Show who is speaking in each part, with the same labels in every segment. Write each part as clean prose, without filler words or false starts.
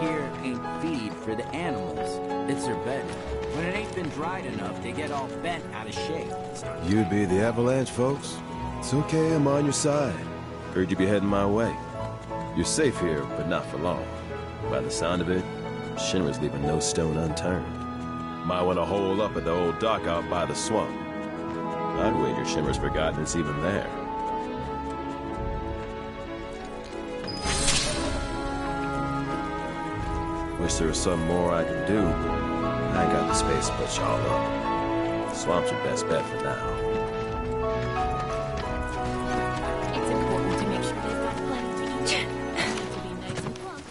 Speaker 1: here ain't feed for the animals. It's their bedding. When it ain't been dried enough, they get all bent out of shape.
Speaker 2: You'd be the avalanche, folks? It's okay, I'm on your side. Heard you'd be heading my way. You're safe here, but not for long. By the sound of it, Shinra's leaving no stone unturned. Might want to hole up at the old dock out by the swamp. I'd wager Shinra's forgotten it's even there. Wish there was something more I could do. I ain't got the space to put y'all up. Swamp's your best bet for now.
Speaker 3: It's important to make sure they've got plenty to eat. They need to be nice and plump.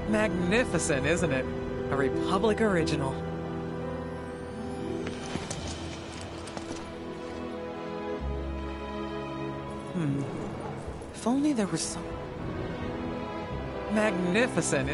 Speaker 4: Magnificent, isn't it? A Republic original. If only there was some... Magnificent,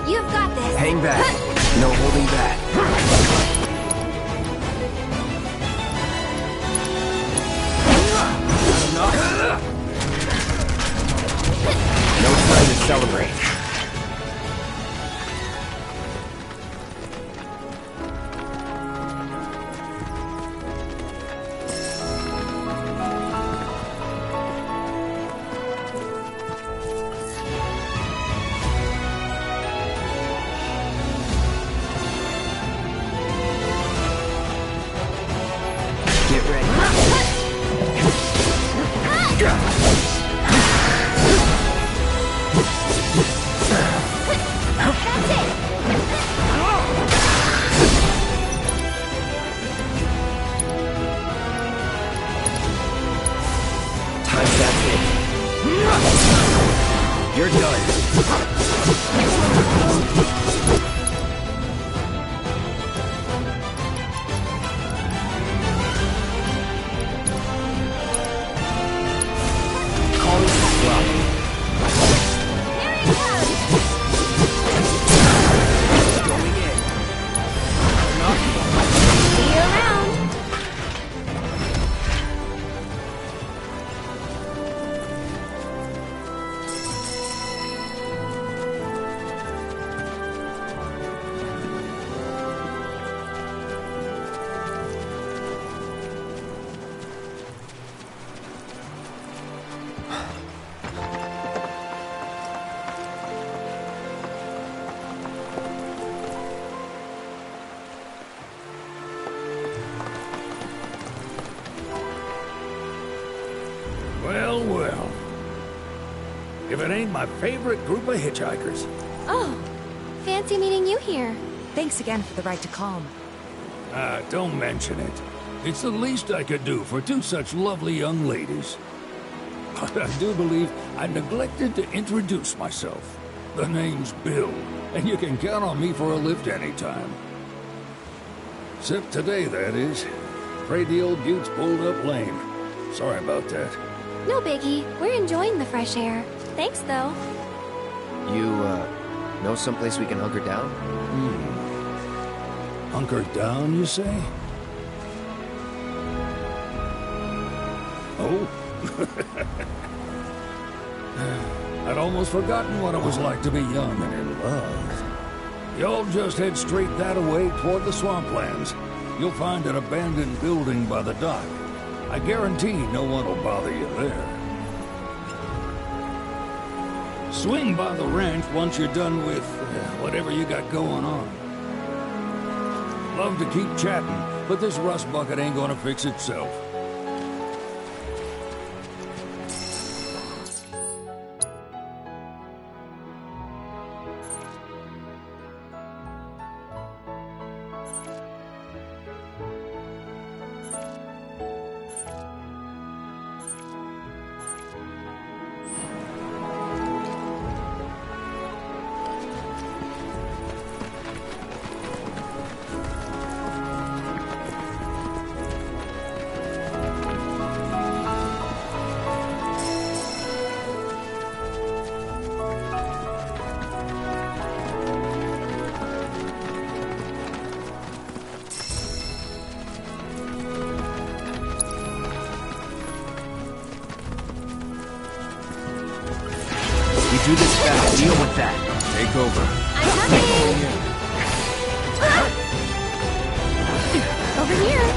Speaker 5: You've got this.
Speaker 6: Hang back. No holding back. No time to celebrate. Get ready. Time's that's it. You're done. Calling for swell. Going in.
Speaker 5: See you around.
Speaker 7: Well, well. If it ain't my favorite group of hitchhikers.
Speaker 5: Oh, fancy meeting you here.
Speaker 8: Thanks again for the right to calm.
Speaker 7: Ah, don't mention it. It's the least I could do for two such lovely young ladies. But I do believe I neglected to introduce myself. The name's Bill, and you can count on me for a lift anytime. Except today, that is. Afraid the old bute's pulled up lame. Sorry about that.
Speaker 5: No biggie. We're enjoying the fresh air. Thanks, though.
Speaker 6: You, know someplace we can hunker down?
Speaker 7: Hunker down, you say? Oh? I'd almost forgotten what it was like to be young and in love. Y'all just head straight that away toward the swamplands. You'll find an abandoned building by the dock. I guarantee no one will bother you there. Swing by the ranch once you're done with whatever you got going on. Love to keep chatting, but this rust bucket ain't gonna fix itself.
Speaker 6: Do this fast. Deal with that. Take over.
Speaker 5: I'm coming! Over here!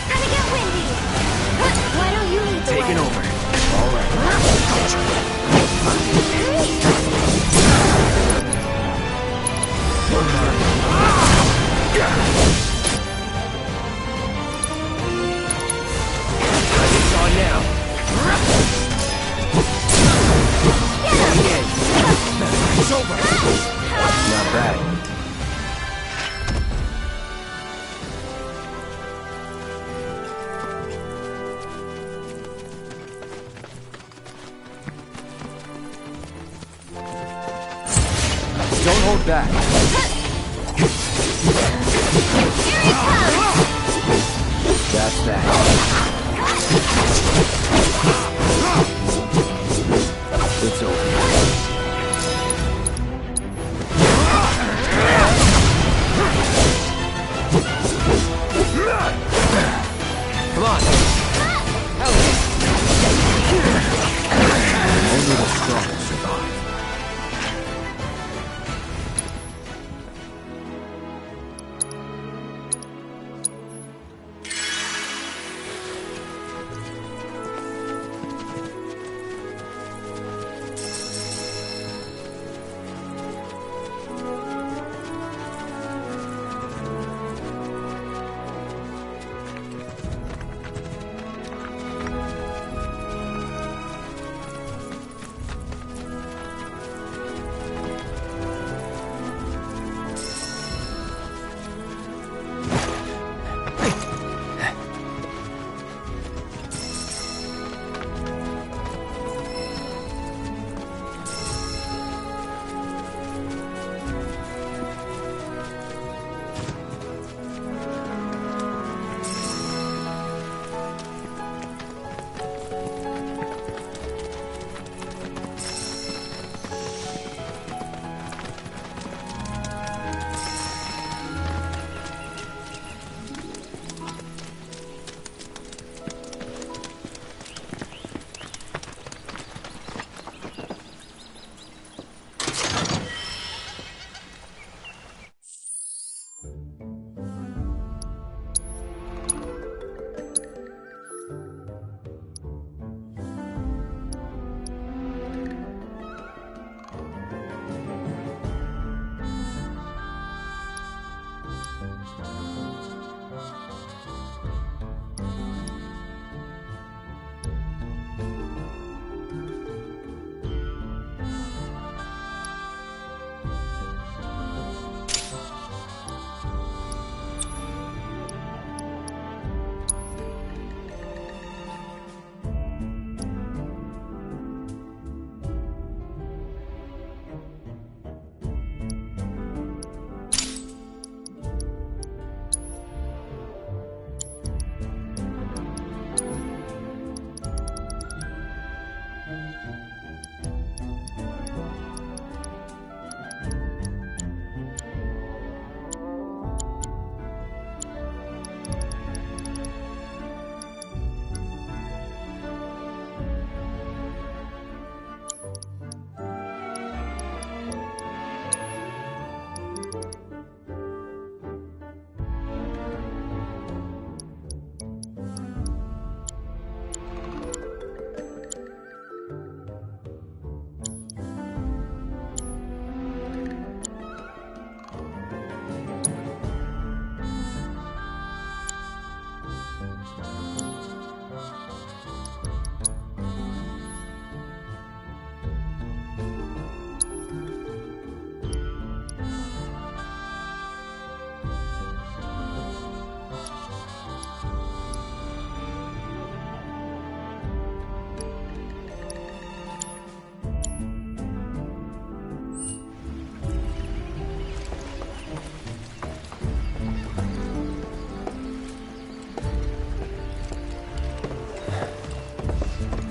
Speaker 5: Gonna get windy! Why don't you lead the way?
Speaker 6: Taking over. All right. Hold back. That's that. It's over. Come on. Only the strong survive.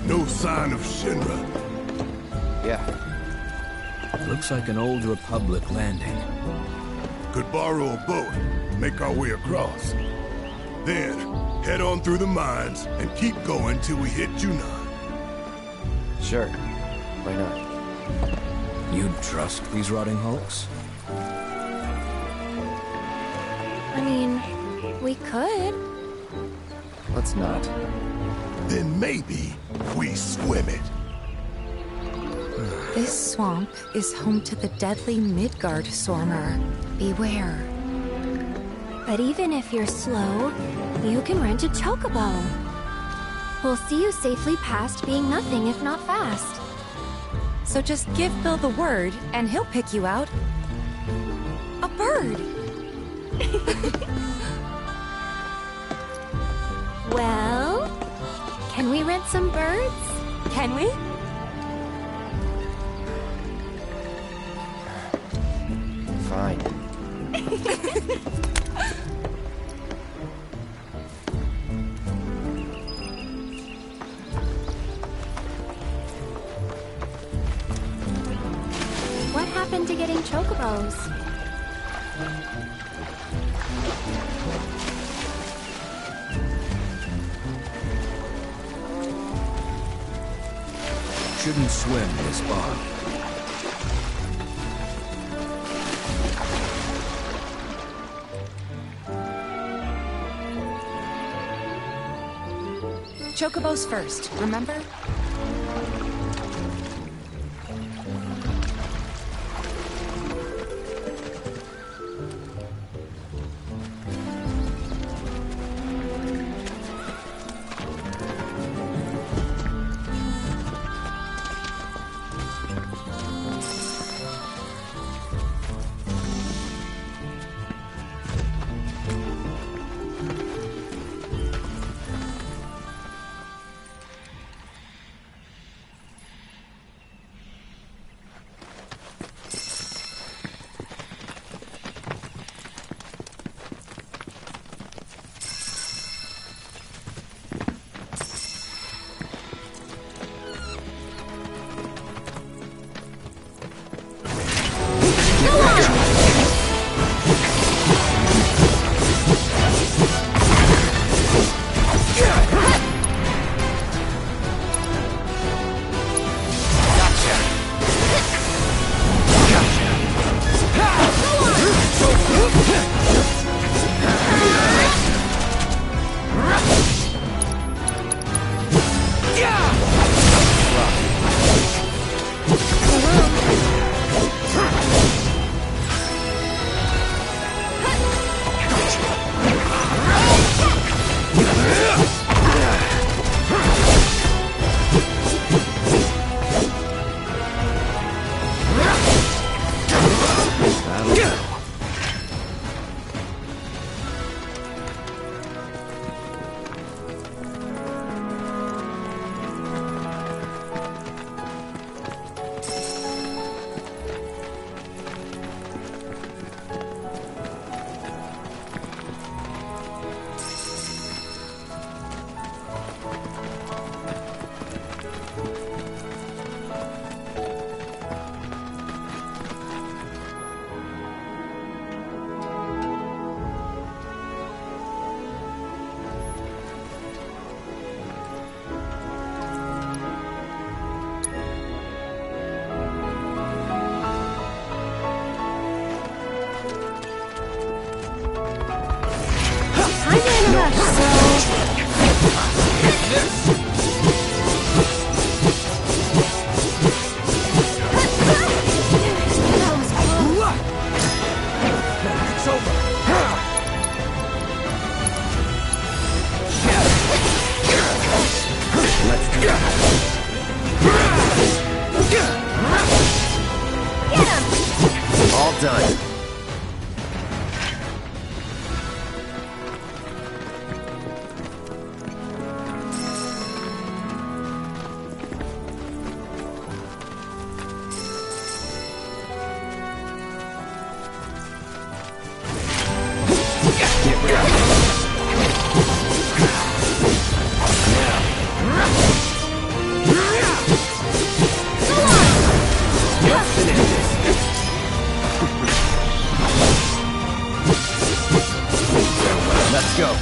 Speaker 9: No sign of Shinra.
Speaker 6: Yeah.
Speaker 1: Looks like an old Republic landing.
Speaker 9: Could borrow a boat, make our way across. Then, head on through the mines and keep going till we hit Yunnan.
Speaker 6: Sure. Why not?
Speaker 1: You'd trust these rotting hulks?
Speaker 5: I mean, we could.
Speaker 6: Let's not.
Speaker 9: Then maybe we swim it.
Speaker 8: This swamp is home to the deadly Midgard Swarmer. Beware.
Speaker 5: But even if you're slow, you can rent a Chocobo. We'll see you safely past being nothing if not fast.
Speaker 8: So just give Bill the word, and he'll pick you out. A bird!
Speaker 5: Well, can we rent some birds?
Speaker 8: Can we?
Speaker 6: Fine.
Speaker 5: What happened to getting chocobos?
Speaker 10: Shouldn't swim this far.
Speaker 8: Chocobos first, remember?
Speaker 6: Done.
Speaker 10: Let's go.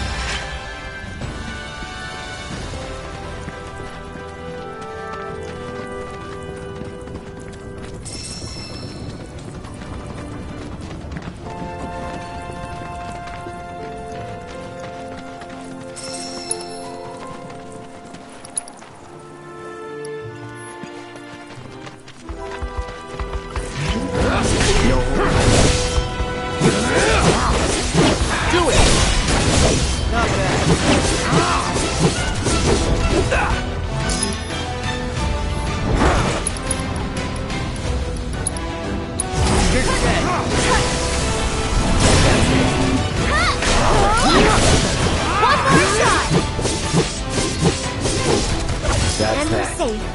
Speaker 5: And we're safe.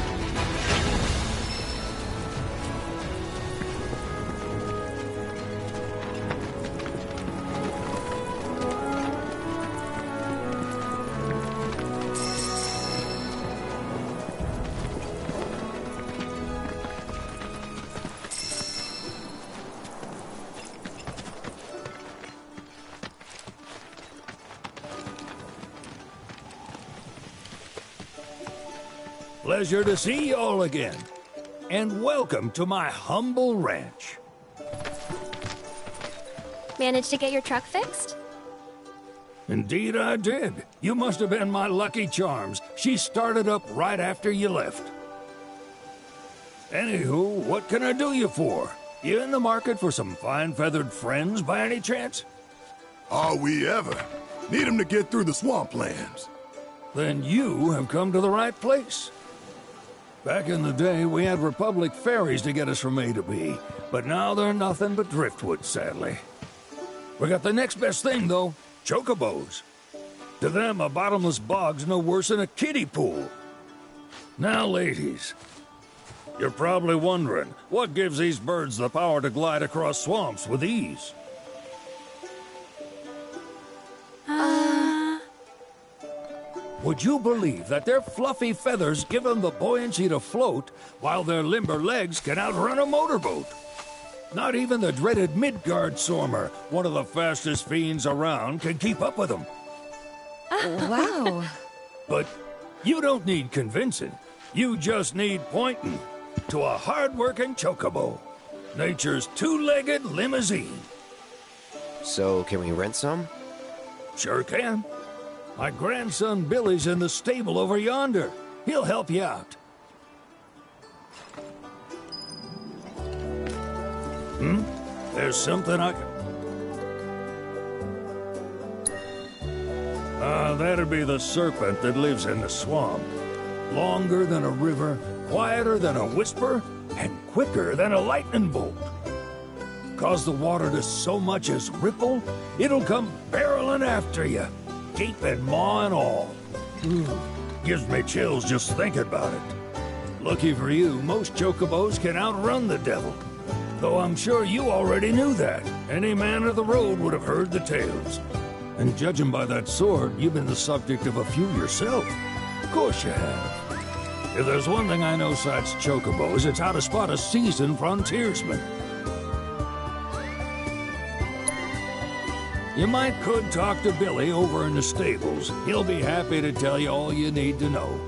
Speaker 7: Pleasure to see you all again. And welcome to my humble ranch.
Speaker 5: Managed to get your truck fixed?
Speaker 7: Indeed I did. You must have been my lucky charms. She started up right after you left. Anywho, what can I do you for? You in the market for some fine feathered friends by any chance?
Speaker 9: Are we ever? Need 'em to get through the swamplands.
Speaker 7: Then you have come to the right place. Back in the day, we had Republic ferries to get us from A to B, but now they're nothing but driftwood, sadly. We got the next best thing, though, Chocobos. To them, a bottomless bog's no worse than a kiddie pool. Now, ladies, you're probably wondering, what gives these birds the power to glide across swamps with ease? Would you believe that their fluffy feathers give them the buoyancy to float, while their limber legs can outrun a motorboat? Not even the dreaded Midgard Sormer, one of the fastest fiends around, can keep up with them.
Speaker 8: Wow.
Speaker 7: But you don't need convincing. You just need pointing to a hard-working chocobo. Nature's two-legged limousine.
Speaker 6: So, can we rent some?
Speaker 7: Sure can. My grandson Billy's in the stable over yonder. He'll help you out. There's something I can... that'd be the serpent that lives in the swamp. Longer than a river, quieter than a whisper, and quicker than a lightning bolt. Cause the water to so much as ripple, it'll come barreling after you. Gaping maw and all. Gives me chills just thinking about it. Lucky for you, most chocobos can outrun the devil. Though I'm sure you already knew that. Any man of the road would have heard the tales. And judging by that sword, you've been the subject of a few yourself. Of course you have. If there's one thing I know besides chocobos, it's how to spot a seasoned frontiersman. You could talk to Billy over in the stables. He'll be happy to tell you all you need to know.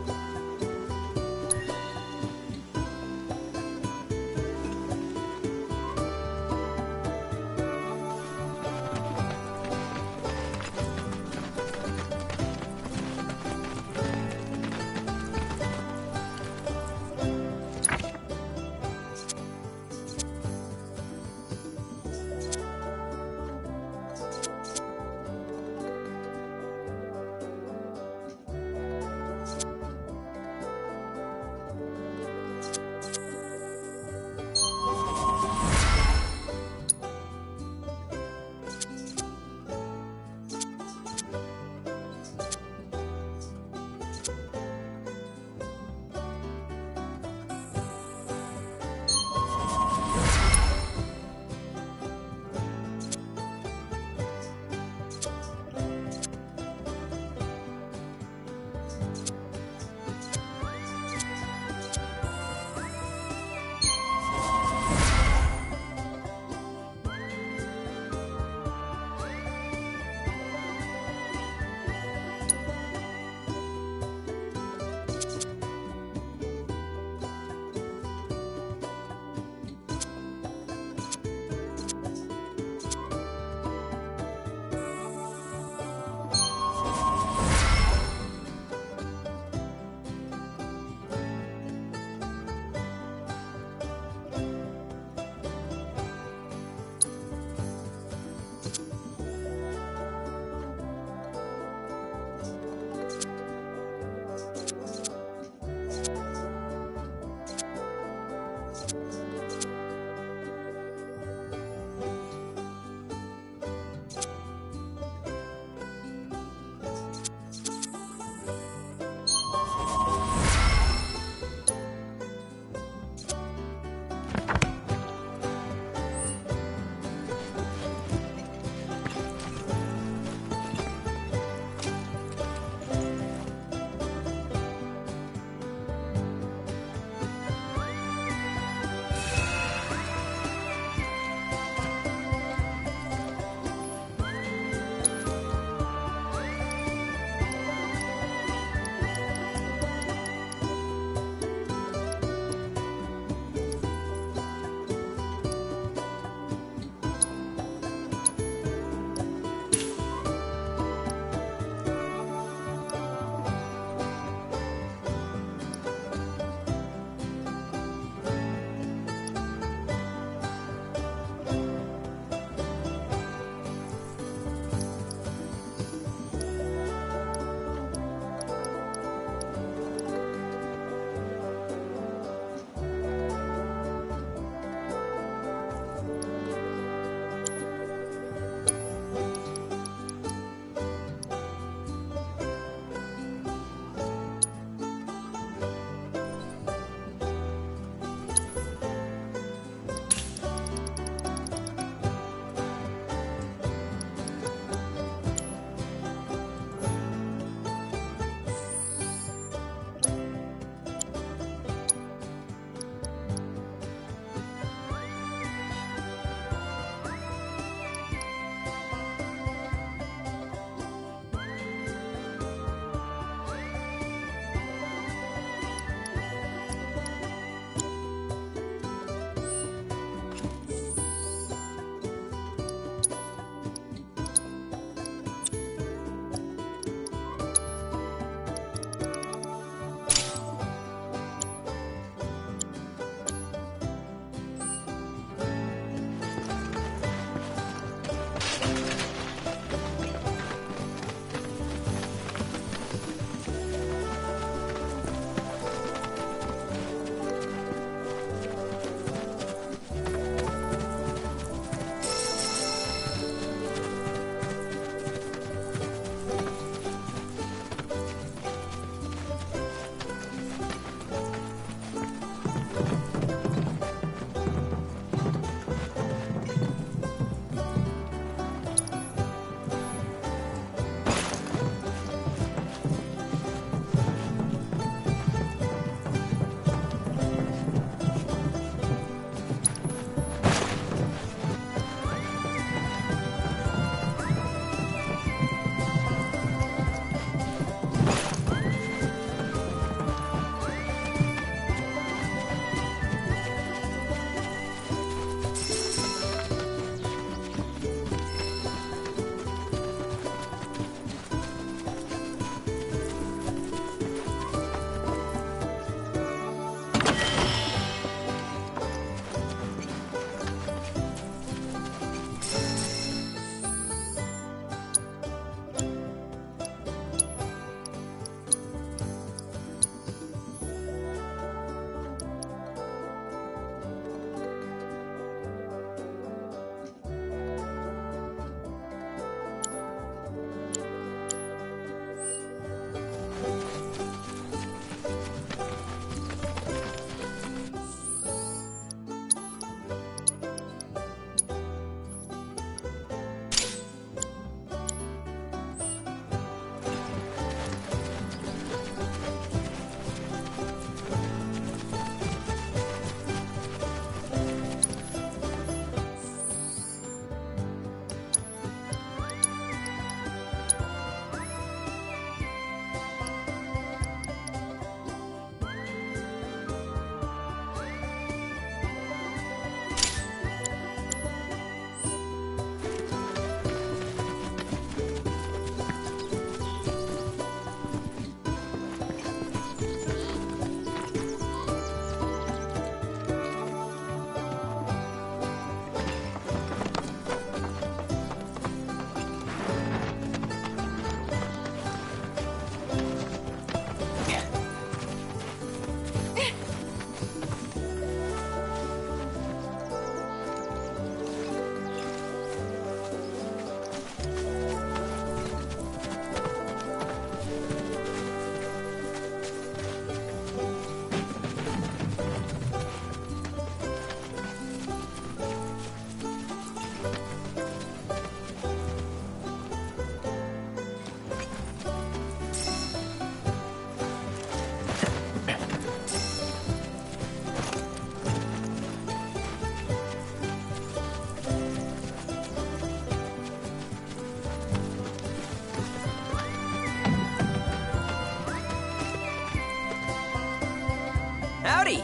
Speaker 11: Howdy!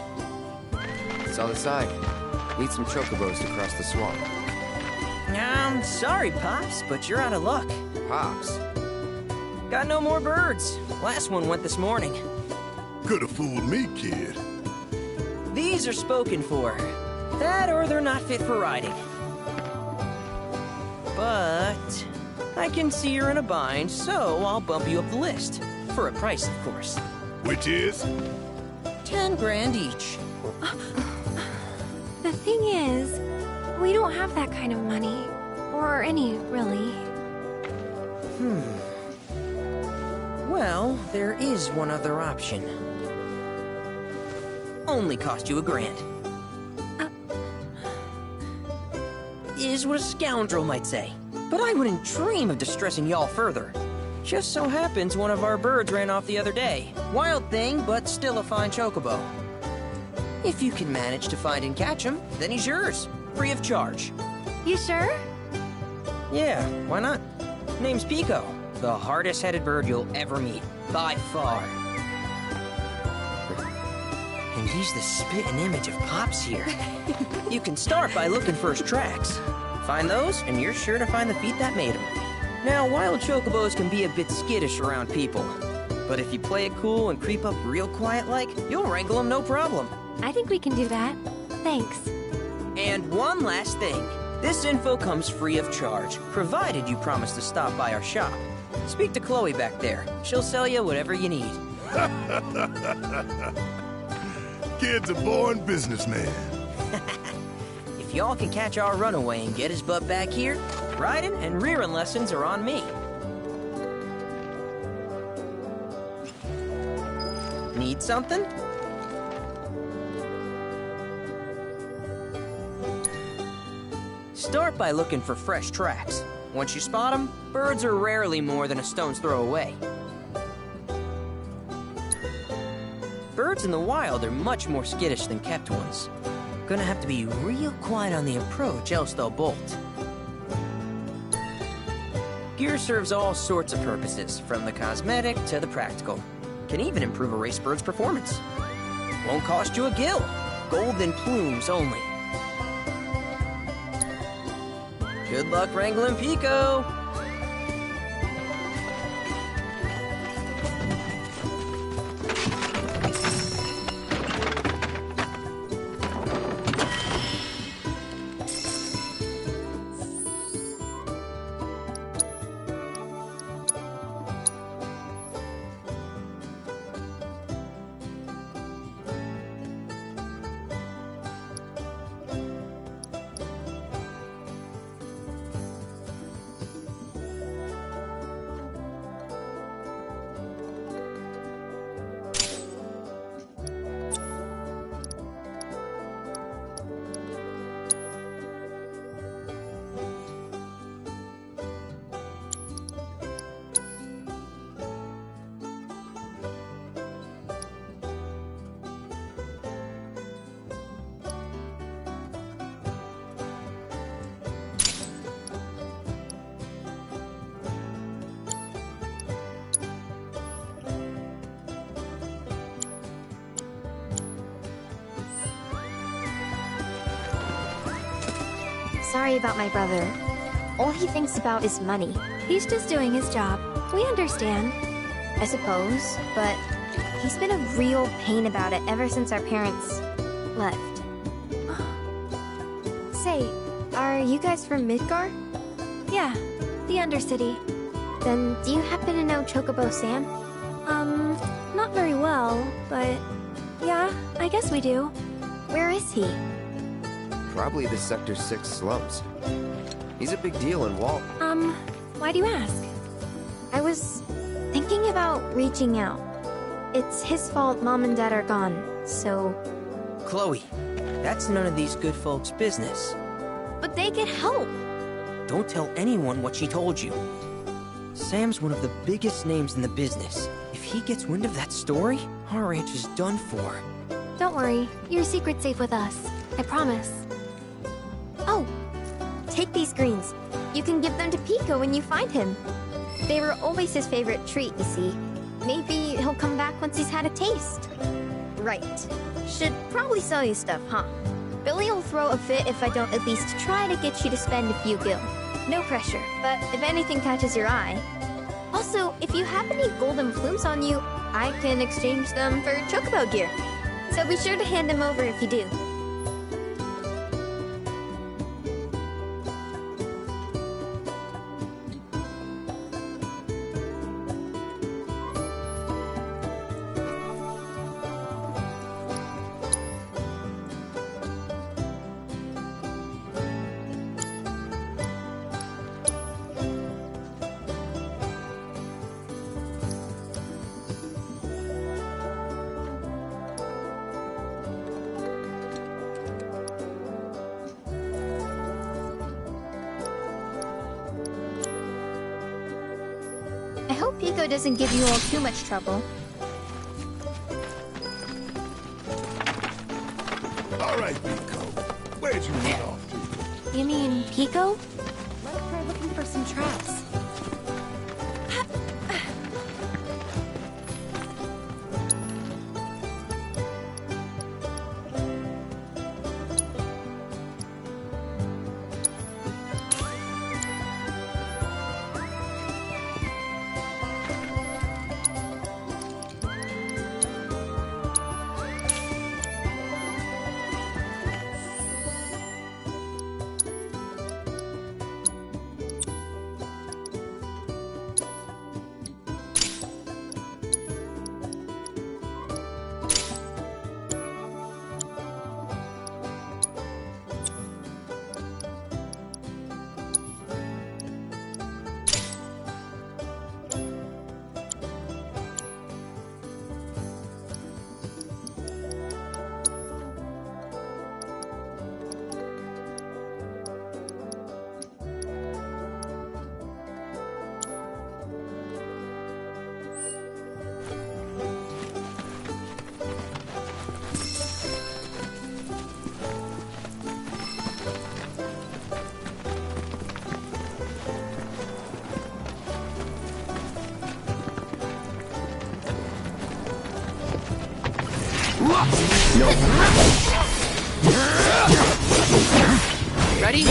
Speaker 6: It's on the side. Need some chocobos to cross the swamp.
Speaker 11: Sorry, Pops, but you're out of luck.
Speaker 6: Pops?
Speaker 11: Got no more birds. Last one went this morning.
Speaker 9: Could've fooled me, kid.
Speaker 11: These are spoken for. That or they're not fit for riding. But I can see you're in a bind, so I'll bump you up the list. For a price, of course.
Speaker 9: Which is?
Speaker 11: 10 grand each.
Speaker 5: The thing is, we don't have that kind of money. Or any, really.
Speaker 11: Well, there is one other option. Only cost you $1,000. Is what a scoundrel might say. But I wouldn't dream of distressing y'all further. Just so happens one of our birds ran off the other day. Wild thing, but still a fine chocobo. If you can manage to find and catch him, then he's yours. Free of charge.
Speaker 5: You sure?
Speaker 11: Yeah, why not? Name's Pico. The hardest-headed bird you'll ever meet. By far. And he's the spit and image of Pops here. You can start by looking for his tracks. Find those, and you're sure to find the feet that made him. Now, wild chocobos can be a bit skittish around people. But if you play it cool and creep up real quiet-like, you'll wrangle them no problem.
Speaker 5: I think we can do that. Thanks.
Speaker 11: And one last thing. This info comes free of charge, provided you promise to stop by our shop. Speak to Chloe back there. She'll sell you whatever you need.
Speaker 9: Kid's a born businessman.
Speaker 11: If y'all can catch our runaway and get his butt back here, riding and rearing lessons are on me. Need something? Start by looking for fresh tracks. Once you spot them, birds are rarely more than a stone's throw away. Birds in the wild are much more skittish than kept ones. Gonna have to be real quiet on the approach, else they'll bolt. Gear serves all sorts of purposes, from the cosmetic to the practical. Can even improve a race bird's performance. Won't cost you a gill. Golden plumes only. Good luck wrangling Pico!
Speaker 5: Sorry about my brother. All he thinks about is money. He's just doing his job. We understand. I suppose, but he's been a real pain about it ever since our parents left. Say, are you guys from Midgar? Yeah, the Undercity. Then do you happen to know Chocobo Sam? Not very well, but yeah, I guess we do. Where is he?
Speaker 6: Probably the Sector 6 slums. He's a big deal in Walt.
Speaker 5: Why do you ask? I was thinking about reaching out. It's his fault Mom and Dad are gone, so...
Speaker 11: Chloe, that's none of these good folks' business.
Speaker 5: But they could help!
Speaker 11: Don't tell anyone what she told you. Sam's one of the biggest names in the business. If he gets wind of that story, our ranch is done for.
Speaker 5: Don't worry, your secret's safe with us. I promise. Oh, take these greens. You can give them to Pico when you find him. They were always his favorite treat, you see. Maybe he'll come back once he's had a taste. Right. Should probably sell you stuff, huh? Billy will throw a fit if I don't at least try to get you to spend a few gil. No pressure, but if anything catches your eye... Also, if you have any golden plumes on you, I can exchange them for Chocobo gear. So be sure to hand them over if you do. I hope Pico doesn't give you all too much trouble.
Speaker 9: All right, Pico. Where'd you run off to?
Speaker 5: You mean Pico?
Speaker 8: Let's try looking for some traps.
Speaker 4: Ready?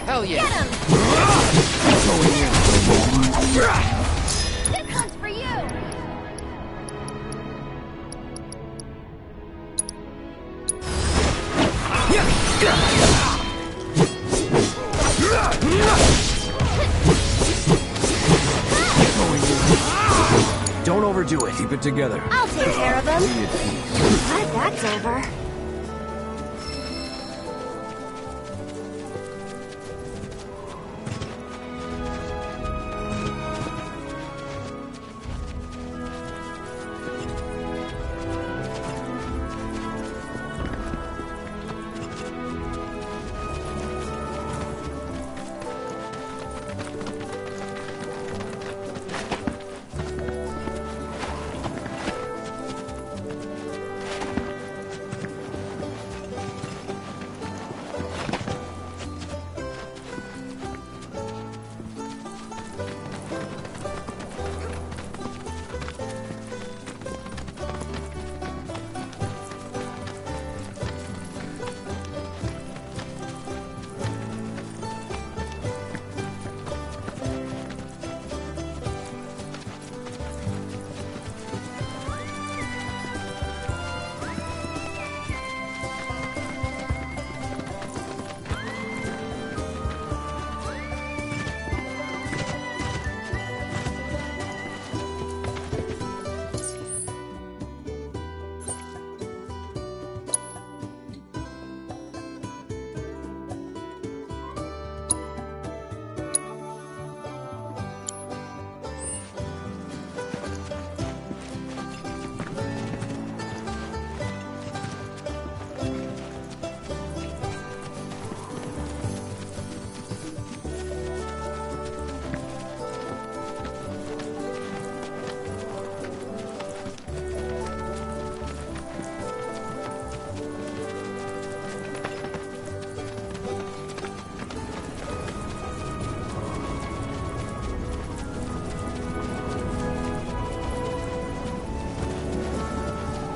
Speaker 4: Hell yeah.
Speaker 5: Get him! This one's for you!
Speaker 10: Don't overdo it. Keep it together.
Speaker 5: I'll take care of him. Glad that's over.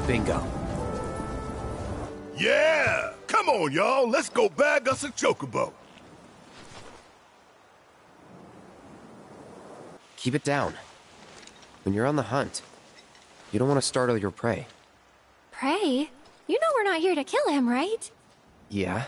Speaker 10: Bingo.
Speaker 9: Yeah! Come on, y'all. Let's go bag us a Chocobo.
Speaker 6: Keep it down. When you're on the hunt, you don't want to startle your prey.
Speaker 5: Prey? You know we're not here to kill him, right?
Speaker 6: Yeah?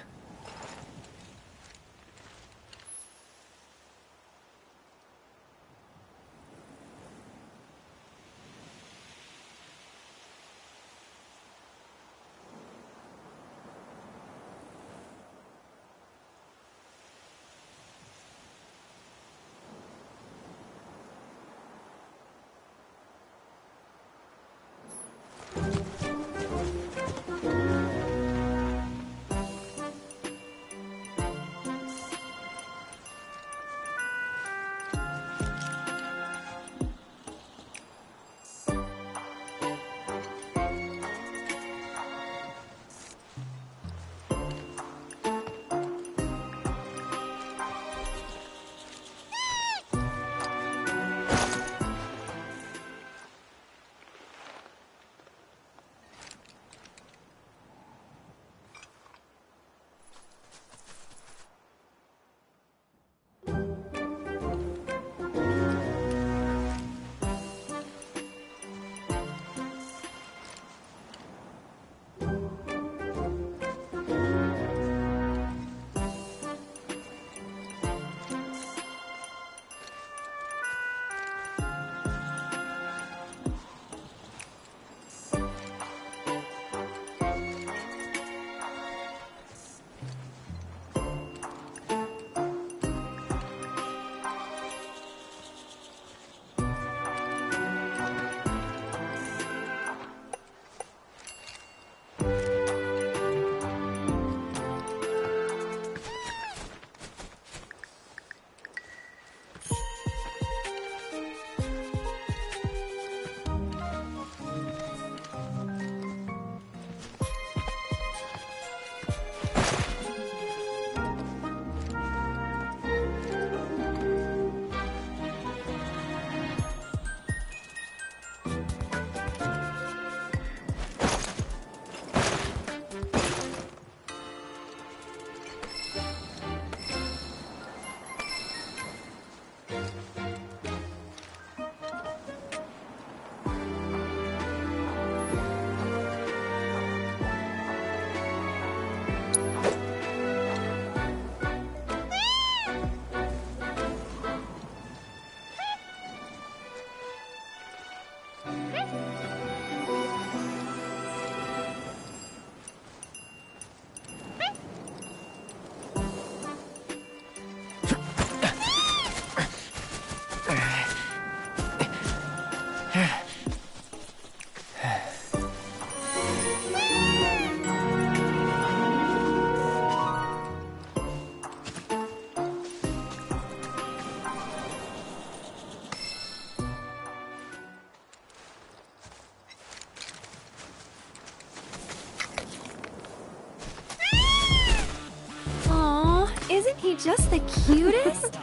Speaker 5: Isn't he just the cutest?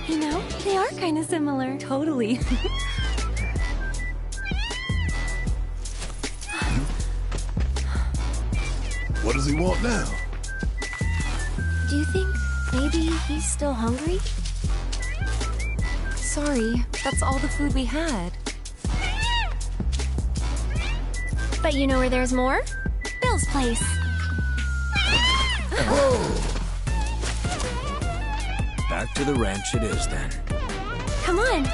Speaker 5: You know, they are kind of similar.
Speaker 8: Totally.
Speaker 9: What does he want now?
Speaker 5: Do you think maybe he's still hungry?
Speaker 8: Sorry, that's all the food we had.
Speaker 5: But you know where there's more? Bill's place.
Speaker 10: Back to the ranch it is then.
Speaker 5: Come on.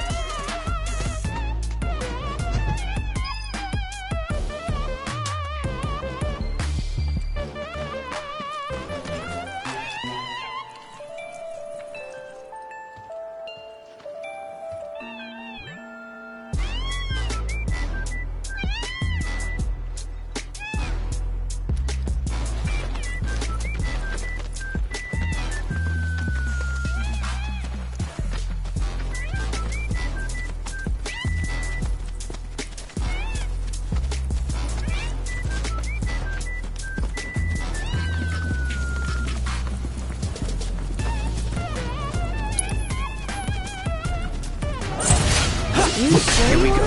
Speaker 5: You sure
Speaker 10: Here we
Speaker 5: you
Speaker 10: go.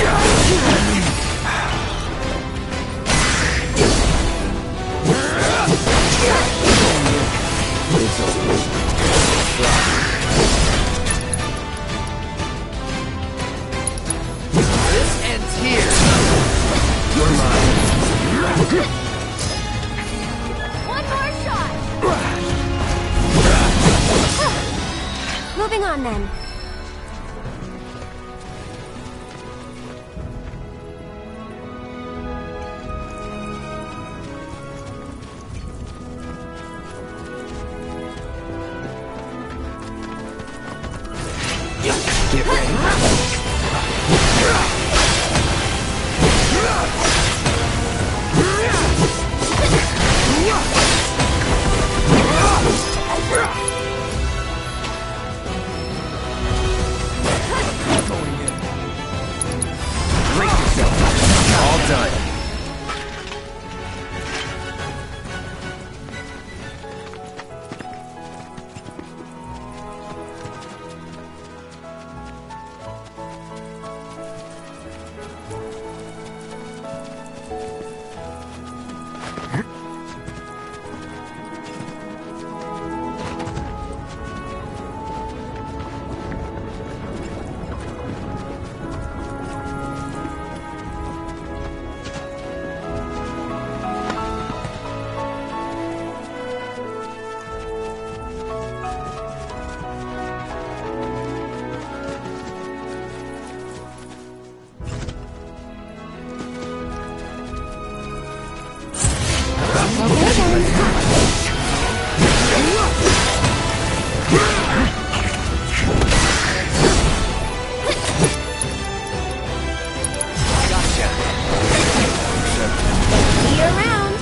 Speaker 2: It's over.
Speaker 4: This ends here.
Speaker 2: You're mine.
Speaker 5: One more shot! Moving on then.
Speaker 2: Get ready.
Speaker 10: Brace yourself.
Speaker 2: All done.
Speaker 5: See you around.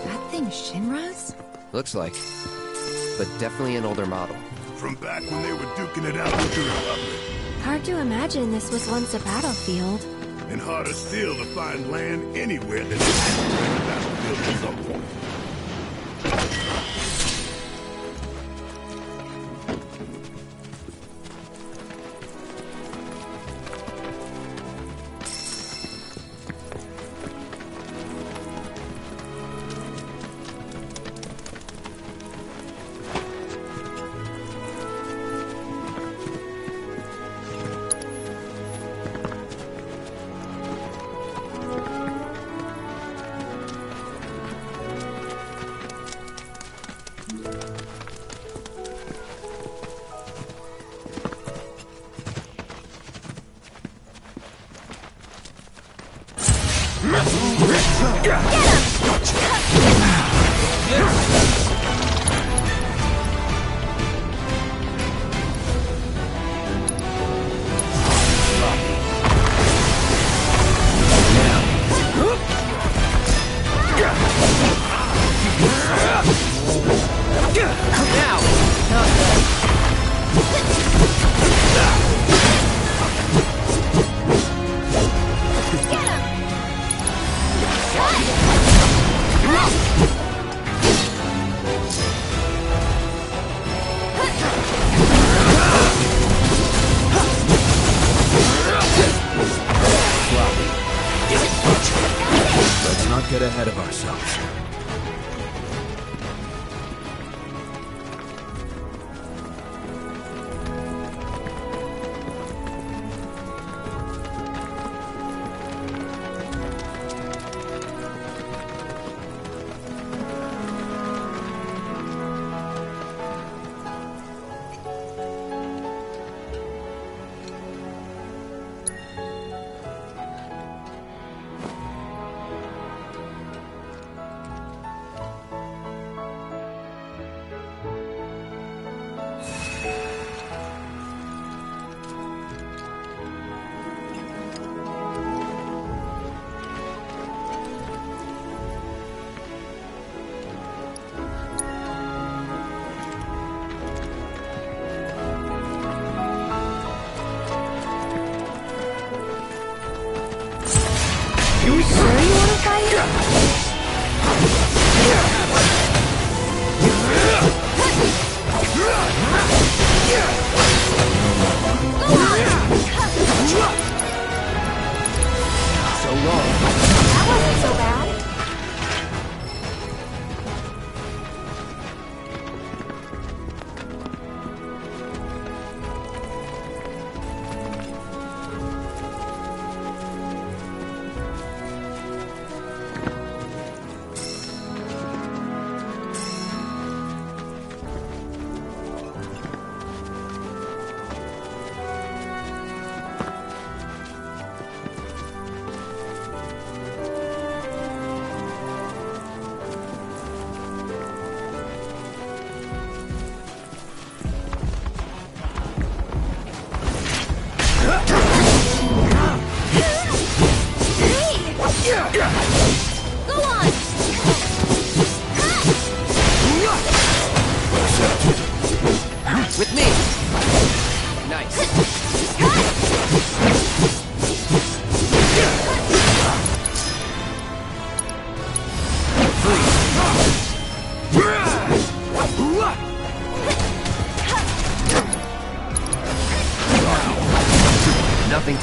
Speaker 8: That thing Shinra's?
Speaker 6: Looks like. But definitely an older model.
Speaker 9: From back when they were duking it out with the Republic.
Speaker 5: Hard to imagine this was once a battlefield.
Speaker 9: And harder still to find land anywhere that isn't a battlefield at some point.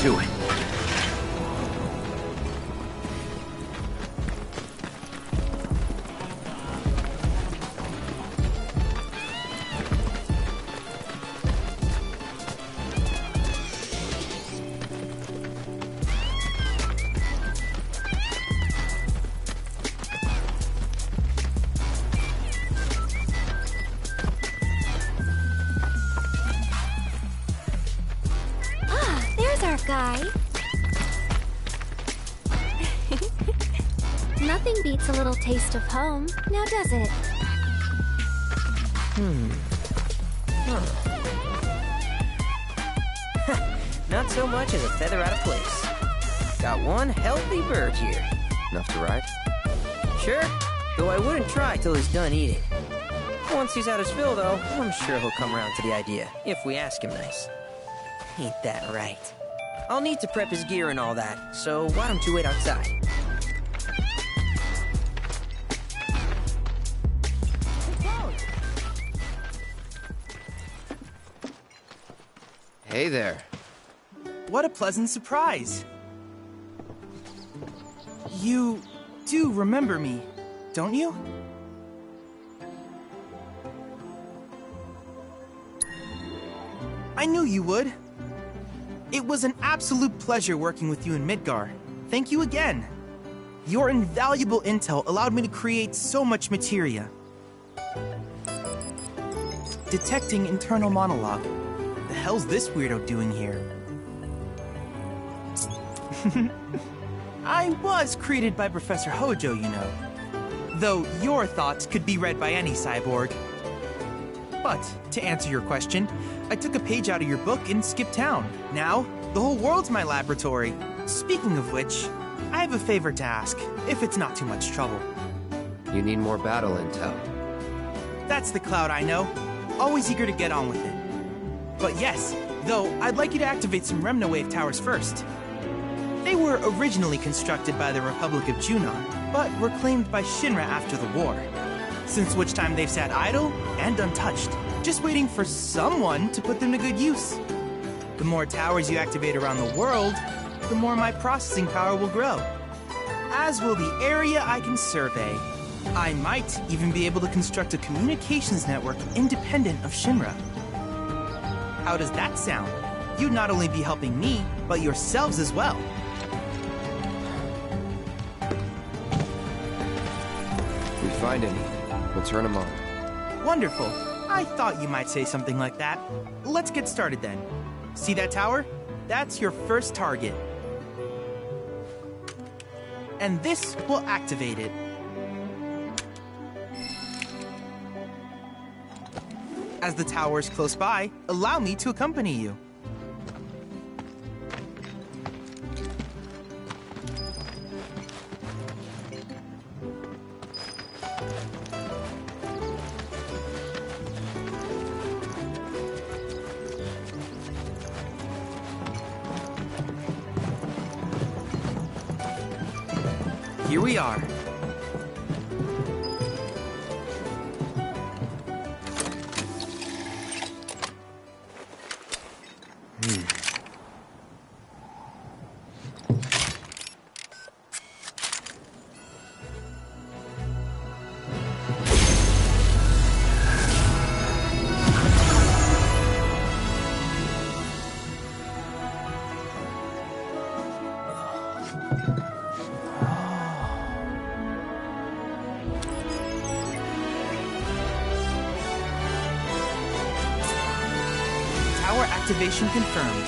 Speaker 10: to it.
Speaker 5: Guy. Nothing beats a little taste of home, now does it?
Speaker 11: Not so much as a feather out of place. Got one healthy bird here.
Speaker 6: Enough to ride?
Speaker 11: Sure, though I wouldn't try till he's done eating. Once he's had his fill, though, I'm sure he'll come around to the idea, if we ask him nice. Ain't that right? I'll need to prep his gear and all that, so why don't you wait outside?
Speaker 6: Hey there.
Speaker 12: What a pleasant surprise. You do remember me, don't you? I knew you would. It was an absolute pleasure working with you in Midgar. Thank you again. Your invaluable intel allowed me to create so much materia. Detecting internal monologue. The hell's this weirdo doing here? I was created by Professor Hojo, you know. Though your thoughts could be read by any cyborg. But, to answer your question, I took a page out of your book and skipped town. Now, the whole world's my laboratory. Speaking of which, I have a favor to ask, if it's not too much trouble.
Speaker 6: You need more battle intel.
Speaker 12: That's the Cloud I know. Always eager to get on with it. But yes, though, I'd like you to activate some Remnawave towers first. They were originally constructed by the Republic of Junon, but were claimed by Shinra after the war. Since which time they've sat idle and untouched, just waiting for someone to put them to good use. The more towers you activate around the world, the more my processing power will grow. As will the area I can survey. I might even be able to construct a communications network independent of Shinra. How does that sound? You'd not only be helping me, but yourselves as well.
Speaker 6: If we find any, we'll turn them on.
Speaker 12: Wonderful. I thought you might say something like that. Let's get started then. See that tower? That's your first target. And this will activate it. As the tower is close by, allow me to accompany you. Here we are. Activation confirmed.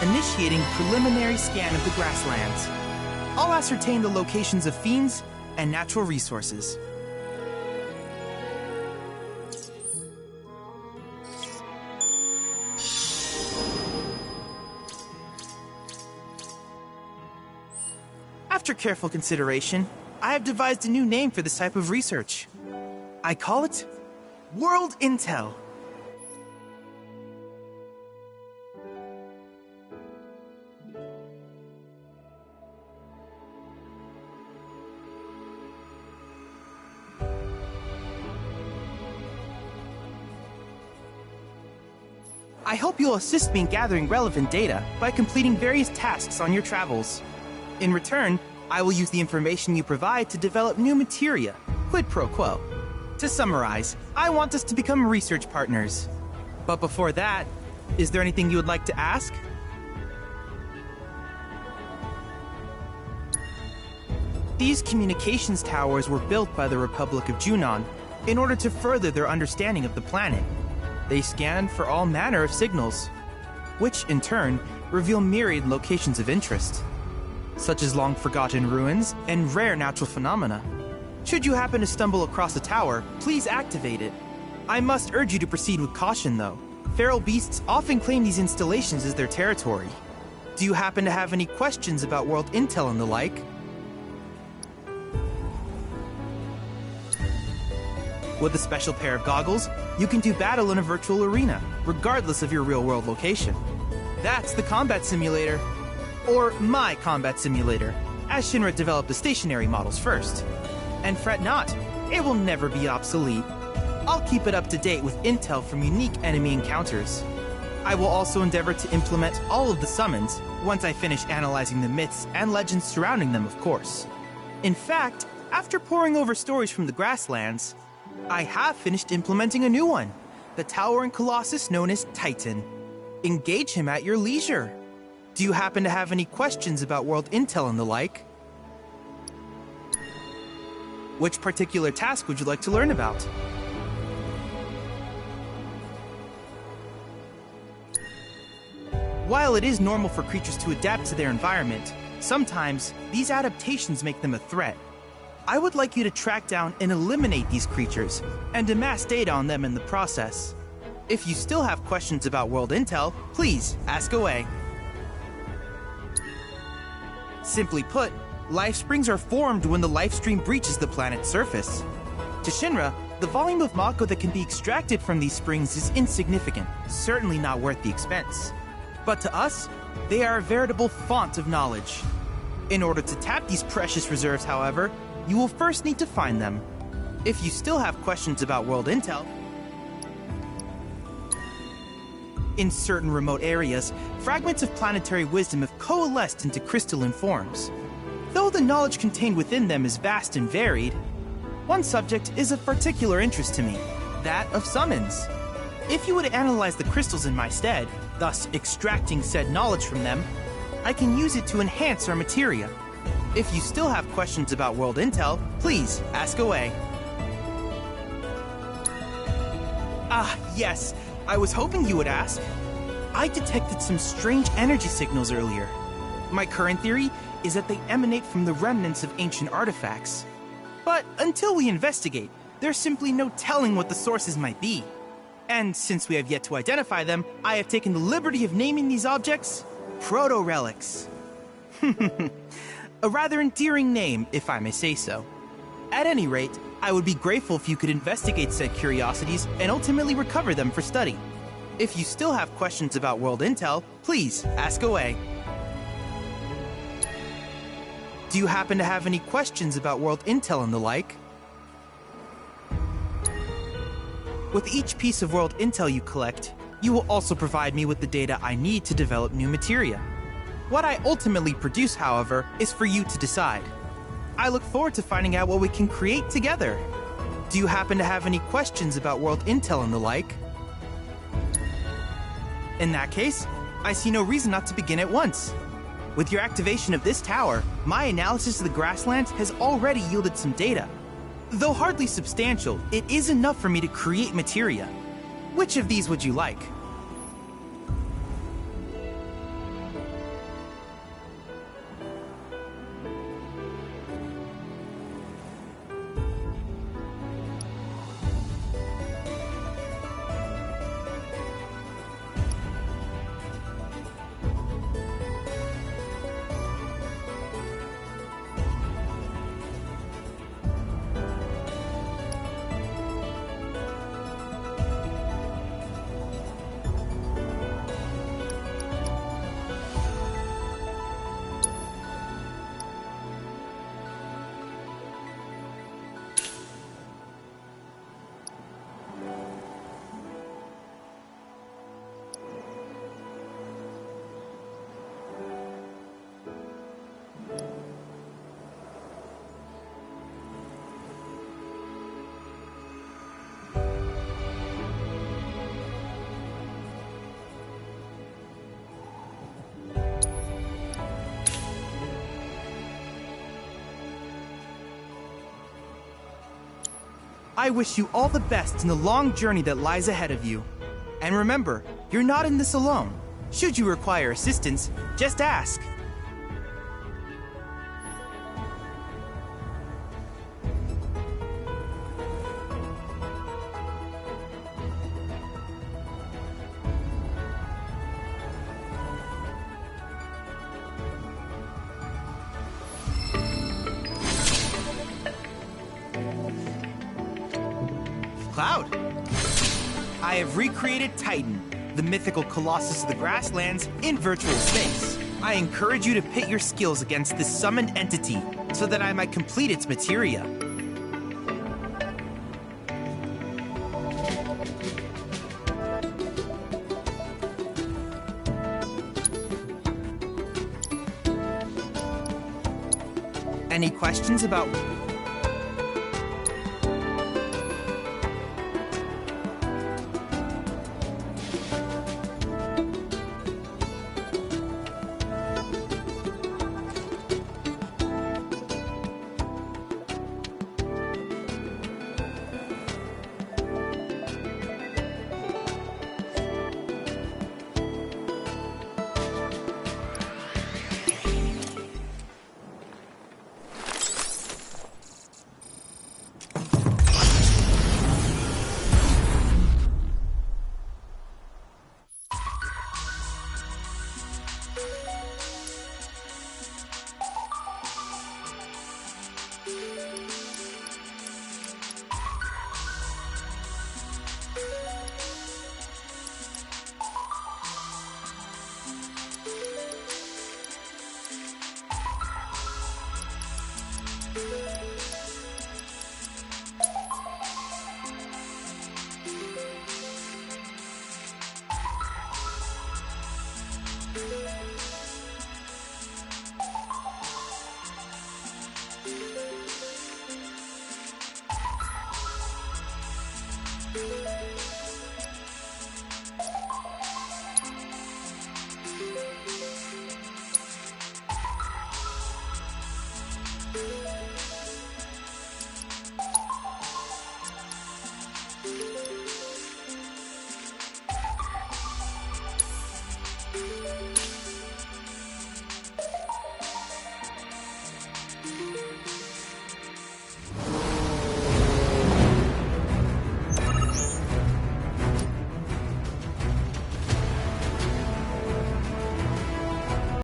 Speaker 12: Initiating preliminary scan of the grasslands. I'll ascertain the locations of fiends and natural resources. After careful consideration, I have devised a new name for this type of research. I call it World Intel. I hope you'll assist me in gathering relevant data by completing various tasks on your travels. In return, I will use the information you provide to develop new materia, quid pro quo. To summarize, I want us to become research partners. But before that, is there anything you would like to ask? These communications towers were built by the Republic of Junon in order to further their understanding of the planet. They scan for all manner of signals, which in turn reveal myriad locations of interest, such as long-forgotten ruins and rare natural phenomena. Should you happen to stumble across a tower, please activate it. I must urge you to proceed with caution, though. Feral beasts often claim these installations as their territory. Do you happen to have any questions about world intel and the like? With a special pair of goggles, you can do battle in a virtual arena, regardless of your real-world location. That's the combat simulator. Or my combat simulator, as Shinra developed the stationary models first. And fret not, it will never be obsolete. I'll keep it up to date with intel from unique enemy encounters. I will also endeavor to implement all of the summons, once I finish analyzing the myths and legends surrounding them, of course. In fact, after poring over stories from the grasslands, I have finished implementing a new one, the towering colossus known as Titan. Engage him at your leisure. Do you happen to have any questions about world intel and the like? Which particular task would you like to learn about? While it is normal for creatures to adapt to their environment, sometimes these adaptations make them a threat. I would like you to track down and eliminate these creatures, and amass data on them in the process. If you still have questions about world intel, please ask away. Simply put, life springs are formed when the life stream breaches the planet's surface. To Shinra, the volume of Mako that can be extracted from these springs is insignificant, certainly not worth the expense. But to us, they are a veritable font of knowledge. In order to tap these precious reserves, however, you will first need to find them. If you still have questions about world intel, in certain remote areas, fragments of planetary wisdom have coalesced into crystalline forms. Though the knowledge contained within them is vast and varied, one subject is of particular interest to me, that of summons. If you would analyze the crystals in my stead, thus extracting said knowledge from them, I can use it to enhance our materia. If you still have questions about world intel, please ask away. Ah, yes, I was hoping you would ask. I detected some strange energy signals earlier. My current theory is that they emanate from the remnants of ancient artifacts. But until we investigate, there's simply no telling what the sources might be. And since we have yet to identify them, I have taken the liberty of naming these objects proto-relics. A rather endearing name, if I may say so. At any rate, I would be grateful if you could investigate said curiosities and ultimately recover them for study. If you still have questions about world intel, please ask away. Do you happen to have any questions about world intel and the like? With each piece of world intel you collect, you will also provide me with the data I need to develop new materia. What I ultimately produce, however, is for you to decide. I look forward to finding out what we can create together. Do you happen to have any questions about world intel and the like? In that case, I see no reason not to begin at once. With your activation of this tower, my analysis of the grasslands has already yielded some data. Though hardly substantial, it is enough for me to create materia. Which of these would you like? I wish you all the best in the long journey that lies ahead of you. And remember, you're not in this alone. Should you require assistance, just ask. Cloud! I have recreated Titan, the mythical colossus of the grasslands, in virtual space. I encourage you to pit your skills against this summoned entity so that I might complete its materia. Any questions about...